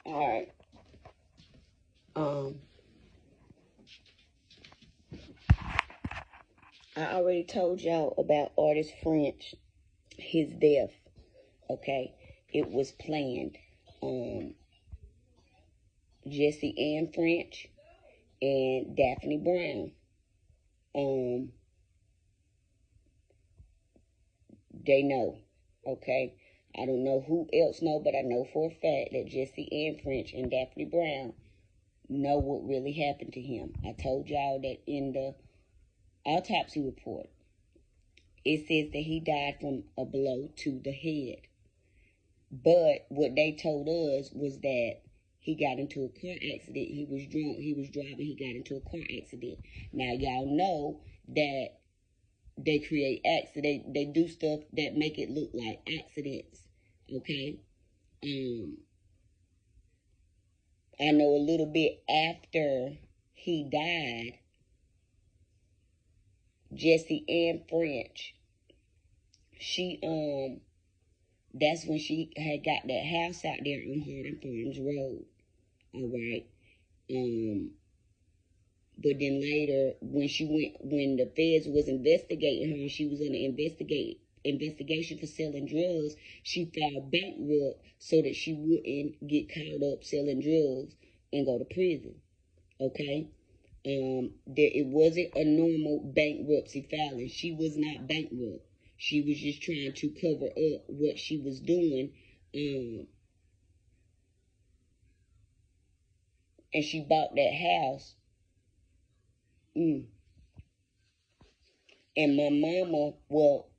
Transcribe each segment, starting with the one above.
All right. Um, I already told y'all about Artist French, his death. Okay, it was planned. Um, Jesse Ann French and Daphne Brown. Um, they know. Okay, I don't know who else know, but I know for a fact that Jesse Ann French and Daphne Brown know what really happened to him. I told y'all that in the autopsy report, it says that he died from a blow to the head. But what they told us was that he got into a car accident. He was drunk. He was driving. He got into a car accident. Now, y'all know that they create accidents. They do stuff that make it look like accidents. Okay? I know a little bit after he died, Jesse Ann French, she that's when she had got that house out there on Hardin Farms Road. All right. But then later, when the feds was investigating her, and she was under investigation for selling drugs, she filed bankrupt so that she wouldn't get caught up selling drugs and go to prison. Okay. It wasn't a normal bankruptcy filing. She was not bankrupt. She was just trying to cover up what she was doing. And she bought that house. And my mama, well,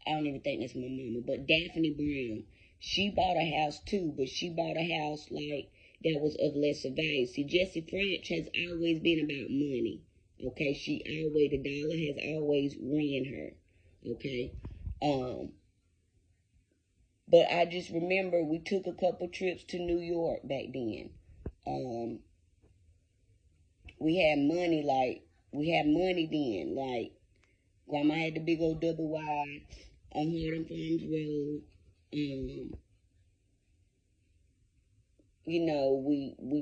I don't even think that's my mama, but Daphne Brown, she bought a house too, but she bought a house like that was of lesser value. See, Jesse French has always been about money. Okay, the dollar has always ran her. Okay. But I just remember we took a couple trips to New York back then. Um, we had money then. Like, Grandma had the big old double wide on Hardin Farms Road. We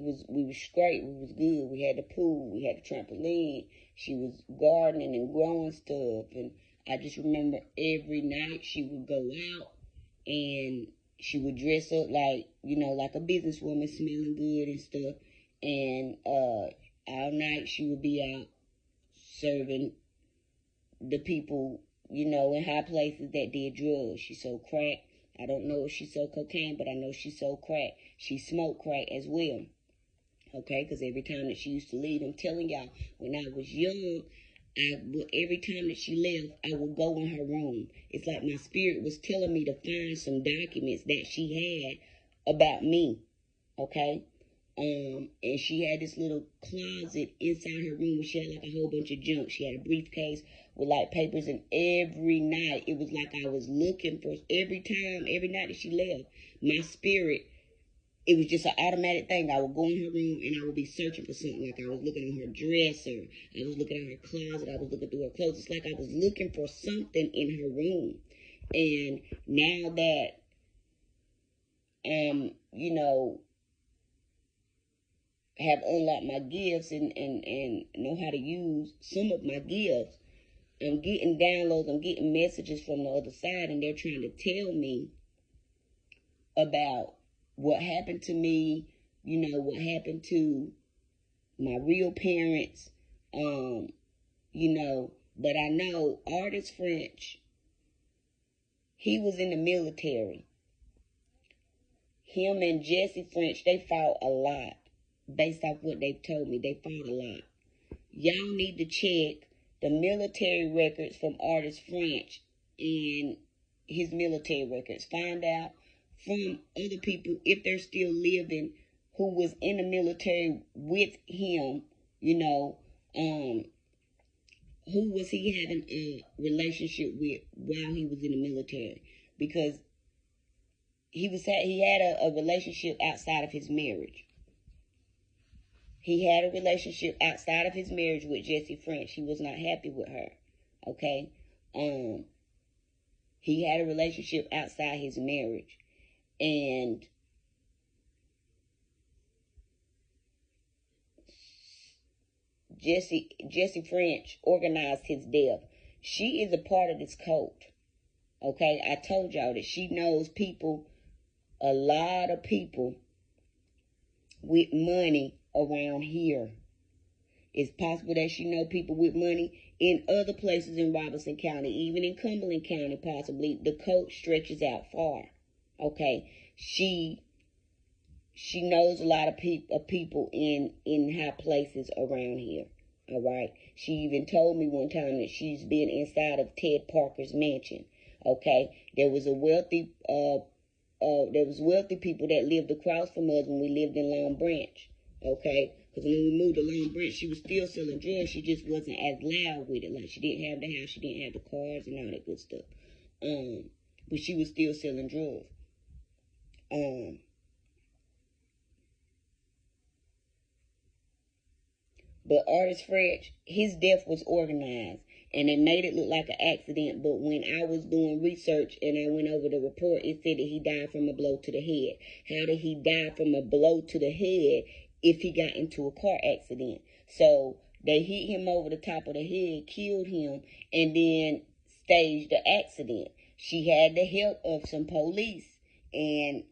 was straight. We was good. We had the pool. We had the trampoline. She was gardening and growing stuff. And I just remember every night she would go out and she would dress up like a businesswoman, smelling good and stuff. And all night she would be out serving the people, in high places that did drugs. She sold crack. I don't know if she sold cocaine, but I know she sold crack. She smoked crack as well. Okay, because every time that she used to leave, I'm telling y'all, when I was young, every time that she left, I would go in her room. It's like my spirit was telling me to find some documents that she had about me. Okay, and she had this little closet inside her room where she had like a whole bunch of junk. She had a briefcase with like papers, and every night it was like I was looking for every night that she left, my spirit, it was just an automatic thing. I would go in her room and I would be searching for something. Like I was looking in her dresser, I was looking in her closet, I was looking through her clothes. It's like I was looking for something in her room. And now that you know, have unlocked my gifts and know how to use some of my gifts, I'm getting downloads, I'm getting messages from the other side, and they're trying to tell me about what happened to me, what happened to my real parents, but I know Artist French, he was in the military. Him and Jesse French, they fought a lot. Based off what they've told me, they fought a lot. Y'all need to check the military records from Artist French and his military records. Find out from other people, if they're still living, who was in the military with him, who was he having a relationship with while he was in the military? Because he had a relationship outside of his marriage. He had a relationship outside of his marriage with Jesse French. He was not happy with her. Okay? He had a relationship outside his marriage. And Jesse French organized his death. She is a part of this cult. Okay, I told y'all that she knows people, a lot of people with money around here. It's possible that she know people with money in other places in Robeson County, even in Cumberland County, possibly. The cult stretches out far. Okay, she knows a lot of people in high places around here. All right. She even told me one time that she's been inside of Ted Parker's mansion. Okay, there was wealthy people that lived across from us when we lived in Long Branch. Okay, because when we moved to Long Branch, she was still selling drugs. She just wasn't as loud with it. Like, she didn't have the house, she didn't have the cars and all that good stuff. But she was still selling drugs. But Artis French, his death was organized, and they made it look like an accident. But when I was doing research and I went over the report, it said that he died from a blow to the head. How did he die from a blow to the head if he got into a car accident? So they hit him over the top of the head, killed him, and then staged the accident. She had the help of some police and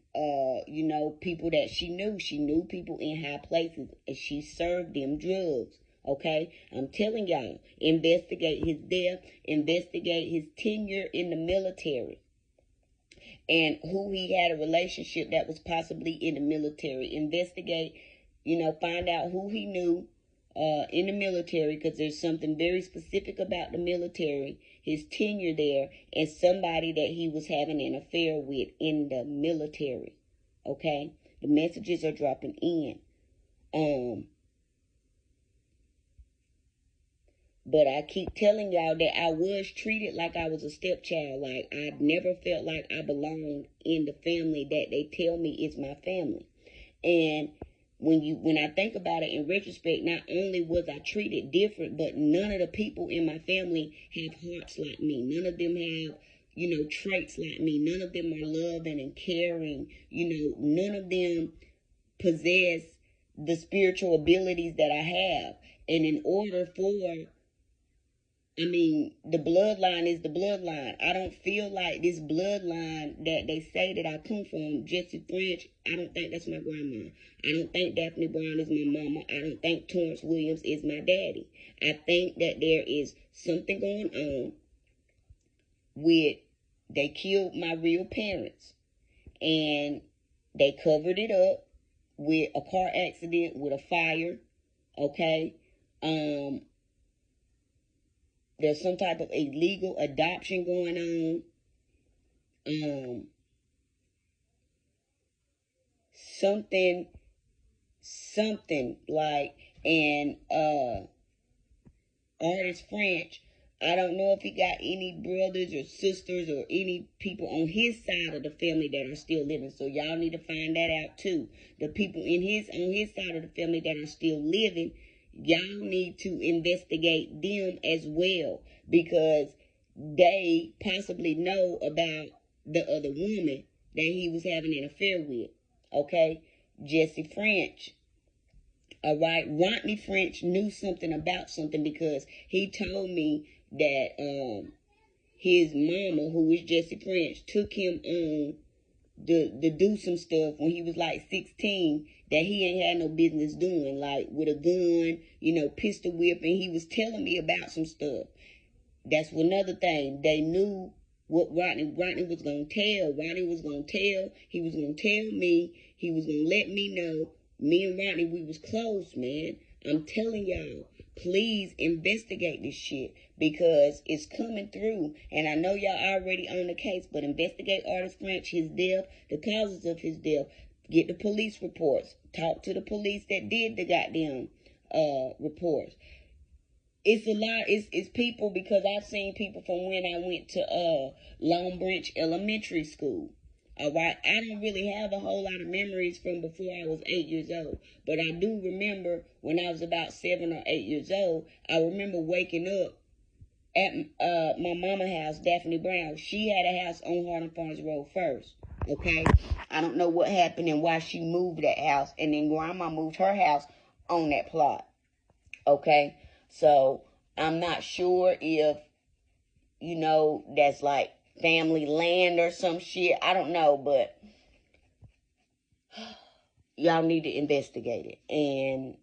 people that she knew people in high places, and she served them drugs. Okay, I'm telling y'all, investigate his death, investigate his tenure in the military, and who he had a relationship that was possibly in the military. Investigate, find out who he knew in the military, because there's something very specific about the military, his tenure there, and somebody that he was having an affair with in the military. Okay, the messages are dropping in. But I keep telling y'all that I was treated like I was a stepchild. Like, I never felt like I belonged in the family that they tell me is my family. And when I think about it in retrospect, not only was I treated different, but none of the people in my family have hearts like me. None of them have, traits like me. None of them are loving and caring. None of them possess the spiritual abilities that I have. And in order for, the bloodline is the bloodline. I don't feel like this bloodline that they say that I come from, Jesse French, I don't think that's my grandma. I don't think Daphne Brown is my mama. I don't think Torrance Williams is my daddy. I think that there is something going on with, they killed my real parents, and they covered it up with a car accident, with a fire. Okay. There's some type of illegal adoption going on. Something like, and Artis French, I don't know if he got any brothers or sisters or any people on his side of the family that are still living. So y'all need to find that out too. The people on his side of the family that are still living, y'all need to investigate them as well, because they possibly know about the other woman that he was having an affair with. Okay, Jesse French. All right, Rodney French knew something about something, because he told me that his mama, who was Jesse French, took him on to do some stuff when he was like 16 that he ain't had no business doing, like with a gun, pistol whipping. He was telling me about some stuff. That's another thing. They knew what Rodney was going to tell. Rodney was going to tell. He was going to tell me. He was going to let me know. Me and Rodney, we was close, man. I'm telling y'all, please investigate this shit, because it's coming through. And I know y'all already on the case, but investigate Artis French, his death, the causes of his death. Get the police reports. Talk to the police that did the goddamn reports. It's a lot. It's people, because I've seen people from when I went to Long Branch Elementary School. All right, I don't really have a whole lot of memories from before I was 8 years old, but I do remember when I was about 7 or 8 years old. I remember waking up at my mama's house, Daphne Brown. She had a house on Harlem Farms Road first. Okay, I don't know what happened and why she moved that house, and then Grandma moved her house on that plot. Okay, so I'm not sure if, that's like family land or some shit. I don't know, but y'all need to investigate it. And,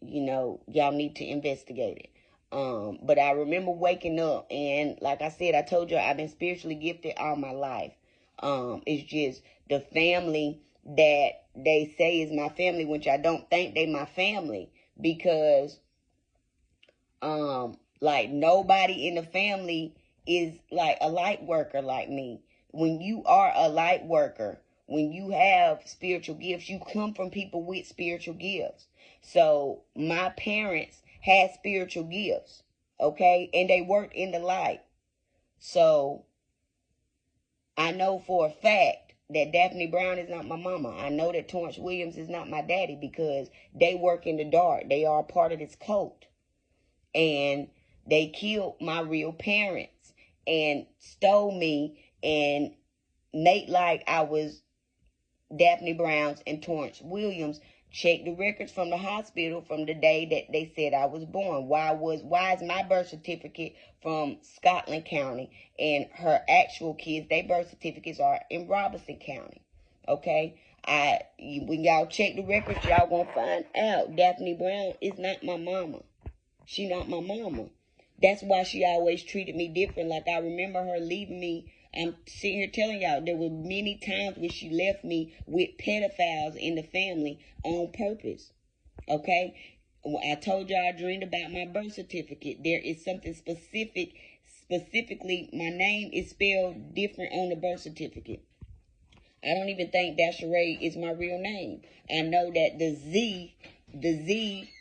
y'all need to investigate it. But I remember waking up, and like I said, I told you I've been spiritually gifted all my life. It's just the family that they say is my family, which I don't think they my family, because like nobody in the family is like a light worker like me. When you are a light worker, when you have spiritual gifts, you come from people with spiritual gifts. So my parents had spiritual gifts, okay, and they worked in the light. So I know for a fact that Daphne Brown is not my mama. I know that Torrance Williams is not my daddy, because they work in the dark. They are part of this cult. And they killed my real parents and stole me and made like I was Daphne Brown's and Torrance Williams. Check the records from the hospital from the day that they said I was born. Why is my birth certificate from Scotland County, and her actual kids, their birth certificates are in Robeson County? Okay, when y'all check the records, y'all gonna find out Daphne Brown is not my mama. She not my mama. That's why she always treated me different. Like, I remember her leaving me. I'm sitting here telling y'all there were many times when she left me with pedophiles in the family on purpose. Okay? I told y'all I dreamed about my birth certificate. There is something specifically, my name is spelled different on the birth certificate. I don't even think Dasharay is my real name. I know that the Z,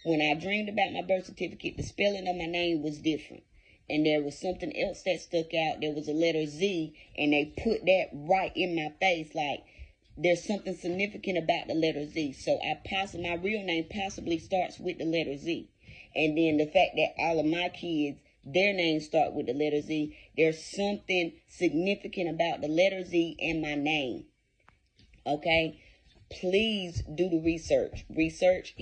when I dreamed about my birth certificate, the spelling of my name was different. And there was something else that stuck out. There was a letter Z, and they put that right in my face. Like, there's something significant about the letter Z. So my real name possibly starts with the letter Z. And then the fact that all of my kids, their names start with the letter Z. There's something significant about the letter Z and my name. Okay, please do the research. Research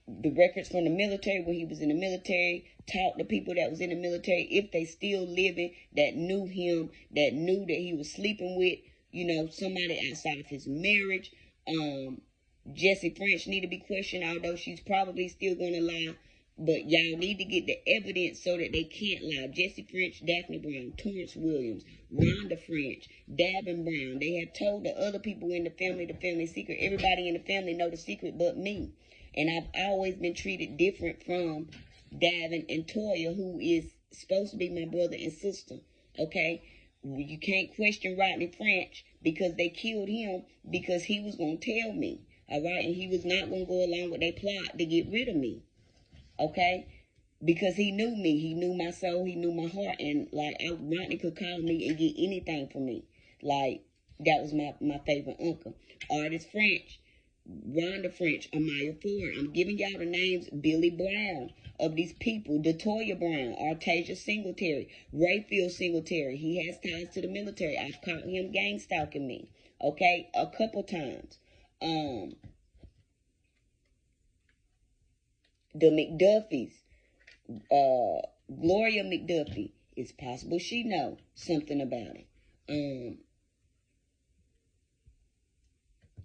the records from the military when he was in the military. Talk to people that was in the military, if they still living, that knew him, that knew that he was sleeping with, somebody outside of his marriage. Jessie French need to be questioned, although she's probably still gonna lie. But y'all need to get the evidence so that they can't lie. Jessie French, Daphne Brown, Torrance Williams, Rhonda French, Davin Brown. They have told the other people in the family secret. Everybody in the family know the secret but me. And I've always been treated different from Davin and Toya, who is supposed to be my brother and sister. Okay? You can't question Rodney French because they killed him because he was going to tell me. All right? And he was not going to go along with their plot to get rid of me. Okay? Because he knew me. He knew my soul. He knew my heart. And, like, Rodney could call me and get anything from me. Like, that was my favorite uncle. Artist French, Rhonda French, Amaya Ford. I'm giving y'all the names, Billy Brown, of these people. DeToya Brown, Artasia Singletary, Rayfield Singletary. He has ties to the military. I've caught him gang stalking me. Okay? A couple times. The McDuffies, Gloria McDuffie, it's possible she know something about it.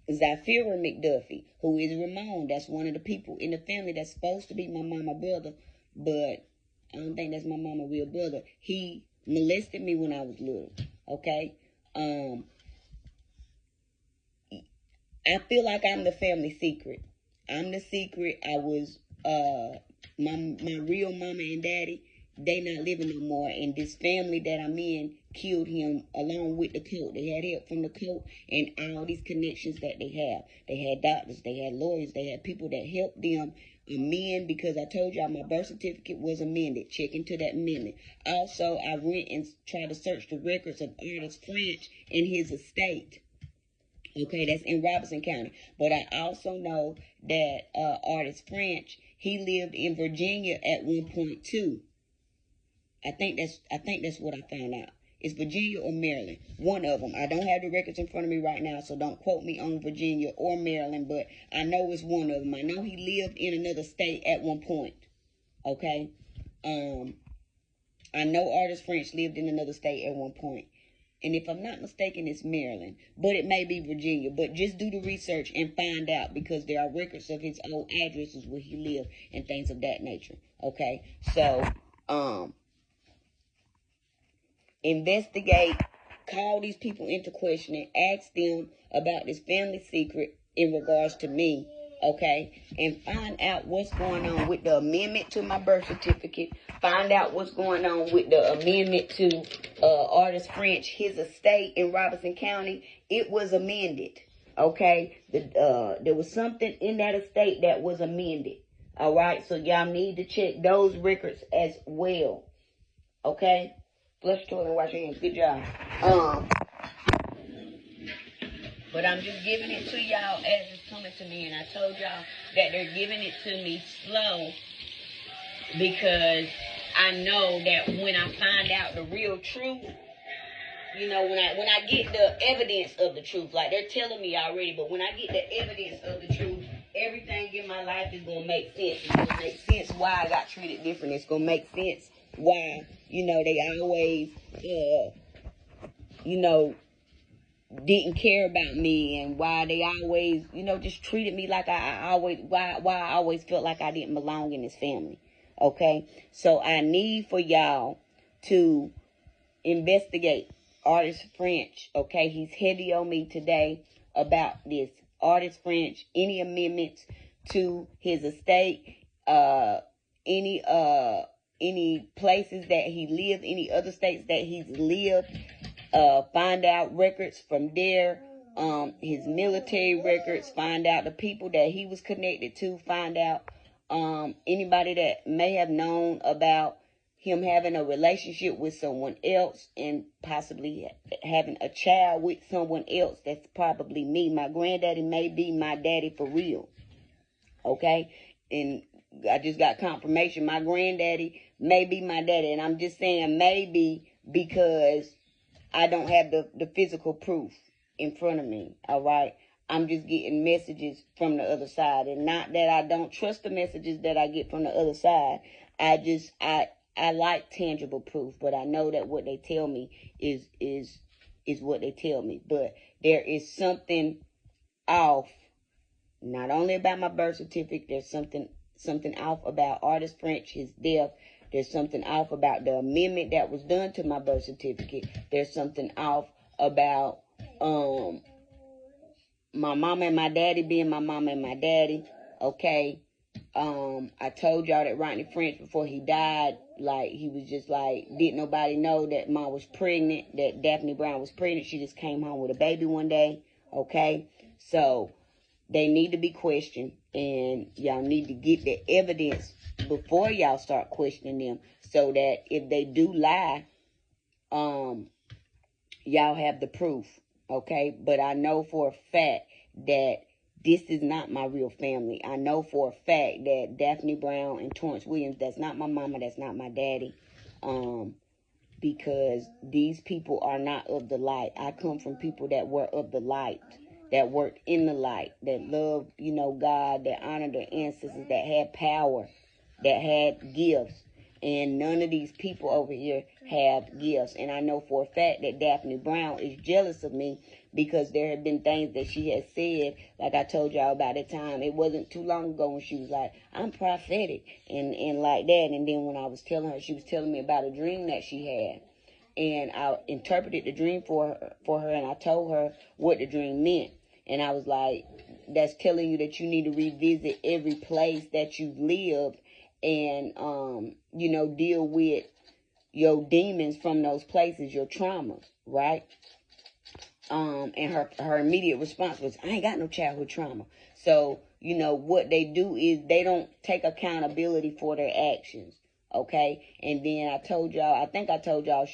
Zafira McDuffie, who is Ramon, that's one of the people in the family that's supposed to be my mama brother, but I don't think that's my mama real brother. He molested me when I was little. Okay? I feel like I'm the family secret. I'm the secret. I was my real mama and daddy, they not living no more. And this family that I'm in killed him along with the cult. They had help from the cult and all these connections that they have. They had doctors, they had lawyers, they had people that helped them amend, because I told y'all my birth certificate was amended. Check into that amendment. Also, I went and tried to search the records of Artist French and his estate. Okay, that's in Robeson County. But I also know that Artist French, he lived in Virginia at one point too. I think that's what I found out. It's Virginia or Maryland. One of them. I don't have the records in front of me right now, so don't quote me on Virginia or Maryland, but I know it's one of them. I know he lived in another state at one point. Okay? I know Artist French lived in another state at one point. And if I'm not mistaken, it's Maryland. But it may be Virginia. But just do the research and find out, because there are records of his old addresses where he lived and things of that nature. Okay? So, investigate, call these people into question, and ask them about this family secret in regards to me. Okay? And find out what's going on with the amendment to my birth certificate. Find out what's going on with the amendment to Artist French, his estate in Robertson County. It was amended. Okay? There was something in that estate that was amended. All right? So y'all need to check those records as well. Okay? Flush your toilet and wash your hands. Good job. But I'm just giving it to y'all as it's coming to me. And I told y'all that they're giving it to me slow, because I know that when I find out the real truth, you know, when I get the evidence of the truth, like they're telling me already, but when I get the evidence of the truth, everything in my life is going to make sense. It's going to make sense why I got treated different. It's going to make sense why, you know, they always, you know, didn't care about me, and why they always, you know, just treated me like why I always felt like I didn't belong in this family. Okay? So I need for y'all to investigate Artist French. Okay? He's heavy on me today about this. Artist French, any amendments to his estate, any places that he lived, any other states that he's lived, find out records from there, his military records, find out the people that he was connected to, find out anybody that may have known about him having a relationship with someone else and possibly having a child with someone else. That's probably me. My granddaddy may be my daddy for real. Okay? And I just got confirmation. My granddaddy may be my daddy. And I'm just saying maybe because I don't have the physical proof in front of me. All right? I'm just getting messages from the other side. And not that I don't trust the messages that I get from the other side. I like tangible proof, but I know that what they tell me is what they tell me. But there is something off, not only about my birth certificate. There's something off about Artist French, his death. There's something off about the amendment that was done to my birth certificate. There's something off about my mama and my daddy being my mama and my daddy. Okay. I told y'all that Rodney French, before he died, like, he was just like, didn't nobody know that Mom was pregnant, that Daphne Brown was pregnant. She just came home with a baby one day. Okay. So they need to be questioned, and y'all need to get the evidence before y'all start questioning them, so that if they do lie, y'all have the proof. Okay. But I know for a fact that this is not my real family. I know for a fact that Daphne Brown and Torrance Williams, that's not my mama, that's not my daddy. Because these people are not of the light. I come from people that were of the light, that worked in the light, that loved, you know, God, that honored their ancestors, that had power, that had gifts. And none of these people over here have gifts. And I know for a fact that Daphne Brown is jealous of me, because there have been things that she has said, like I told y'all about the time. It wasn't too long ago when she was like, I'm prophetic, and like that. And then when I was telling her, she was telling me about a dream that she had. And I interpreted the dream for her, and I told her what the dream meant. And I was like, that's telling you that you need to revisit every place that you've lived, and, you know, deal with your demons from those places, your traumas, right? And her immediate response was, I ain't got no childhood trauma. So, you know, what they do is they don't take accountability for their actions. Okay. And then I think I told y'all